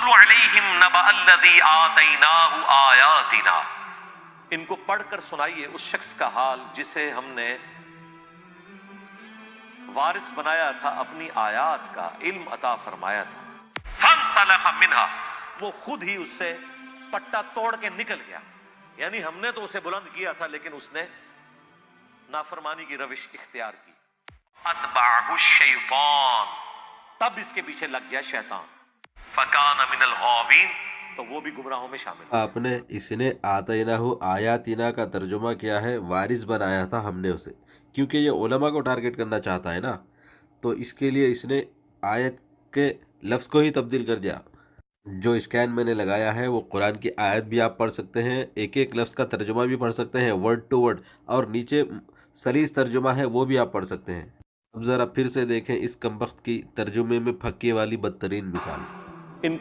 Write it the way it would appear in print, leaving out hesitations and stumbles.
وَاتْلُ عَلَيْهِمْ نَبَأَ الَّذِي آتَيْنَاهُ آيَاتِنَا، ان کو پڑھ کر سنائیے اس شخص کا حال جسے ہم نے وارث بنایا تھا، اپنی آیات کا علم عطا فرمایا تھا۔ فَانْسَلَخَ مِنْهَا، وہ خود ہی اس سے پٹا توڑ کے نکل گیا، یعنی ہم نے تو اسے بلند کیا تھا لیکن اس نے نافرمانی کی روش اختیار کی۔ أَتْبَعَهُ الشَّيْطَانُ، تب اس کے پیچھے لگ گیا شیطان، فَكَانَ مِنَ الْغَاوِينَ، تو وہ بھی گمراہوں میں شامل ہو۔ آپ نے اس نے آتینہ آیاتنا کا ترجمہ کیا ہے وارث بنایا تھا ہم نے اسے، کیونکہ یہ علماء کو ٹارگٹ کرنا چاہتا ہے نا، تو اس کے لیے اس نے آیت کے لفظ کو ہی تبدیل کر دیا۔ جو اسکین میں نے لگایا ہے وہ قرآن کی آیت بھی آپ پڑھ سکتے ہیں، ایک ایک لفظ کا ترجمہ بھی پڑھ سکتے ہیں ورڈ ٹو ورڈ، اور نیچے سلیس ترجمہ ہے وہ بھی آپ پڑھ سکتے ہیں۔ اب ذرا پھر سے دیکھیں اس کمبخت کی ترجمے میں پھکی والی بدترین مثال۔ ان کو